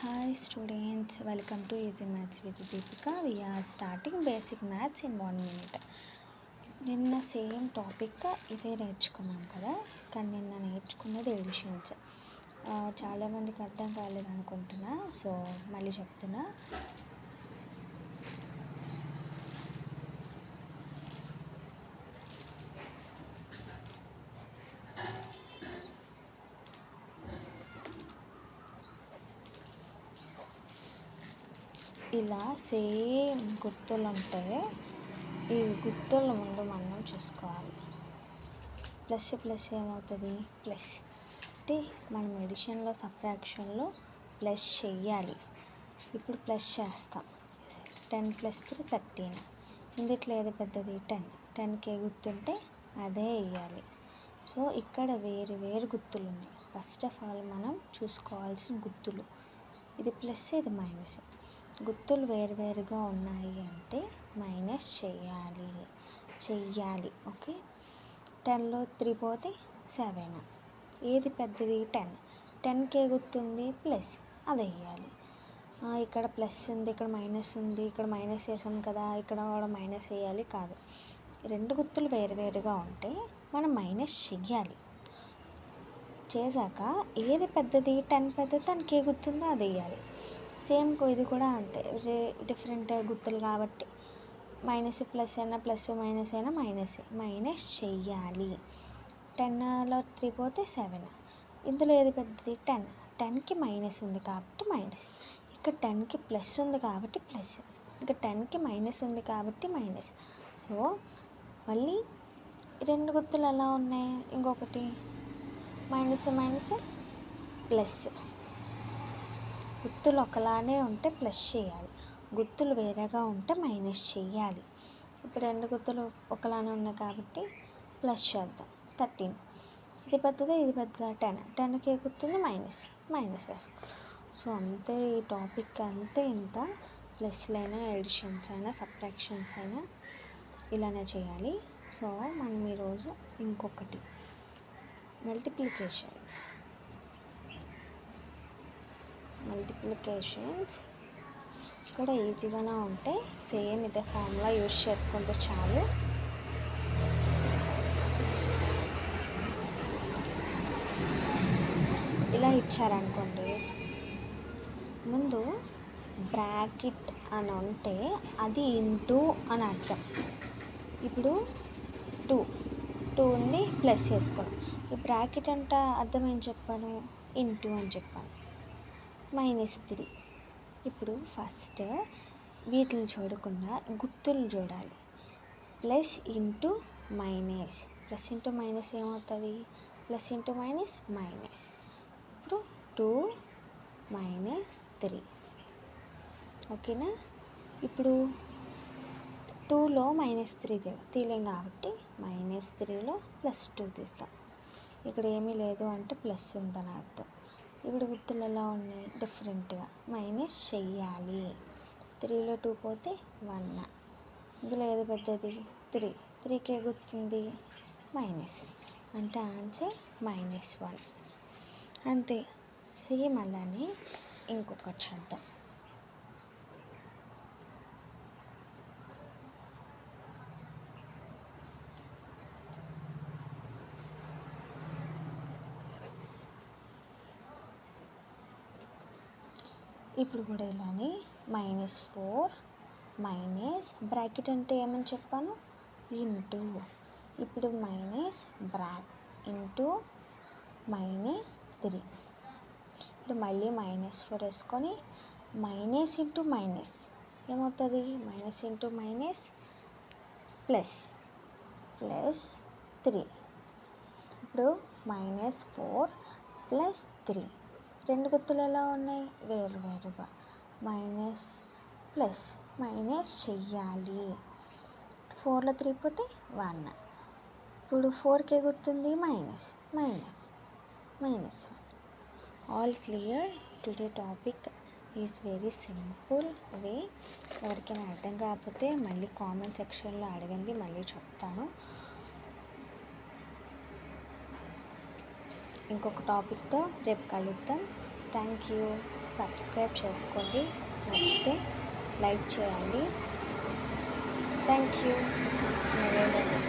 Hi students, welcome to Easy Maths with Deepika. We are starting basic maths in 1 minute. నిన్న same topic ఇదే నేర్చుకున్నాం కదా, కానీ నిన్న నేర్చుకున్నది ఎడిషన్స్. చాలామందికి అర్థం కాలేదు అనుకుంటున్నా, సో మళ్ళీ చెప్తున్నా. ఇలా సేమ్ గుర్తులు ఉంటాయి. ఈ గుర్తుల ముందు మనం చూసుకోవాలి. ప్లస్ ప్లస్ ఏమవుతుంది? ప్లస్ అంటే మనం ఎడిషన్లో సబ్ట్రాక్షన్లో ప్లస్ చెయ్యాలి. ఇప్పుడు ప్లస్ చేస్తాం. 10 + 3 13. ఇందుట్లో ఏది పెద్దది? 10. 10కి గుర్తుంటే అదే వేయాలి. సో ఇక్కడ వేరు వేరు గుర్తులు ఉన్నాయి. ఫస్ట్ ఆఫ్ ఆల్ మనం చూసుకోవాల్సిన గుర్తులు, ఇది ప్లస్ ఇది మైనస్. గుర్తులు వేరువేరుగా ఉన్నాయి అంటే మైనస్ చెయ్యాలి. ఓకే, 10లో 3 పోతే 7. ఏది పెద్దది? 10. 10కే గుర్తుంది ప్లస్, అది వేయాలి. ఇక్కడ ప్లస్ ఉంది, ఇక్కడ మైనస్ ఉంది, ఇక్కడ మైనస్ వేసాం కదా, ఇక్కడ కూడా మైనస్ వేయాలి. కాదు, రెండు గుర్తులు వేరువేరుగా ఉంటే మనం మైనస్ చెయ్యాలి. చేశాక ఏది పెద్దది? 10 పెద్దది, దానికి ఏ గుర్తుందో అది వేయాలి. సేమ్ ఇది కూడా అంతే, డిఫరెంట్ గుర్తులు కాబట్టి మైనస్ ప్లస్ అయినా ప్లస్ మైనస్ అయినా మైనస్ చెయ్యాలి. 10లో 3 పోతే 7. ఇందులో ఏది పెద్దది? 10. 10కి మైనస్ ఉంది కాబట్టి మైనస్. ఇక్కడ 10కి ప్లస్ ఉంది కాబట్టి ప్లస్, ఇక్కడ 10కి మైనస్ ఉంది కాబట్టి మైనస్. సో మళ్ళీ రెండు గుర్తులు ఎలా ఉన్నాయి? ఇంకొకటి మైనస్ ప్లస్. గుర్తులు ఒకలానే ఉంటే ప్లస్ చేయాలి, గుర్తులు వేరేగా ఉంటే మైనస్ చేయాలి. ఇప్పుడు రెండు గుర్తులు ఒకలానే ఉన్నాయి కాబట్టి ప్లస్ చేద్దాం. 13. ఇది పెద్దదా ఇది పెద్దదా? 10. 10కి గుర్తుంది మైనస్ వేసుకోవాలి. సో అంతే, ఈ టాపిక్ అంతే. ఇంత ప్లస్లైనా ఎడిషన్స్ అయినా సబ్ట్రాక్షన్స్ అయినా ఇలానే చేయాలి. సో మనం ఈరోజు ఇంకొకటి మల్టిప్లికేషన్స్ కూడా ఈజీగానే ఉంటాయి. సేమ్ ఇదే ఫార్ములా యూజ్ చేసుకుంటే చాలు. ఇలా ఇచ్చారనుకోండి, ముందు బ్రాకెట్ అని ఉంటే అది ఇంటూ అని అర్థం. ఇప్పుడు 2 ఉంది, ప్లస్ చేసుకోవడం. ఈ బ్రాకెట్ అంటే అర్థం ఏం చెప్పాను? ఇంటూ అని చెప్పాను. -3. ఇప్పుడు ఫస్ట్ వీటిని చూడకుండా గుర్తులు చూడాలి. Plus into minus, plus into minus ఏమవుతుంది? Plus into minus minus. ఇప్పుడు 2 - 3. ఓకేనా? ఇప్పుడు 2లో -3 తీలేం కాబట్టి -3లో +2 తీస్తాం. ఇక్కడ ఏమీ లేదు అంటే ప్లస్ ఉందని అర్థం. ఇప్పుడు గుర్తులు ఎలా ఉన్నాయి? డిఫరెంట్గా. మైనస్ చెయ్యాలి. 3లో 2 పోతే 1. ఇందులో ఏది పెద్దది? 3. 3కే గుర్తుంది మైనస్, అంటే ఆన్సర్ -1. అంతే. సేమ్ అలానే ఇంకొకటి చేద్దాం. ఇప్పుడు కూడా ఇలానే -4 మైనస్ బ్రాకెట్ అంటే ఏమని చెప్పాను? ఇంటూ. ఇప్పుడు మైనస్ ఇంటూ -3. ఇప్పుడు మళ్ళీ -4 వేసుకొని మైనస్ ఇంటూ మైనస్ ఏమవుతుంది? Minus into minus plus 3. ఇప్పుడు -4 + 3. రెండు గుర్తులు ఎలా ఉన్నాయి? వేరువేరుగా. మైనస్ ప్లస్ మైనస్ చెయ్యాలి. 4లో 3 పోతే 1. ఇప్పుడు 4కే గుర్తుంది minus. All clear? Today topic is very simple way. ఎవరికైనా అర్థం కాకపోతే మళ్ళీ కామెంట్ సెక్షన్లో అడగండి, మళ్ళీ చెప్తాను. ఇంకొక టాపిక్తో రేపు కలుద్దాం. Thank you. సబ్స్క్రైబ్ చేసుకోండి, నచ్చితే లైక్ చేయండి. Thank you.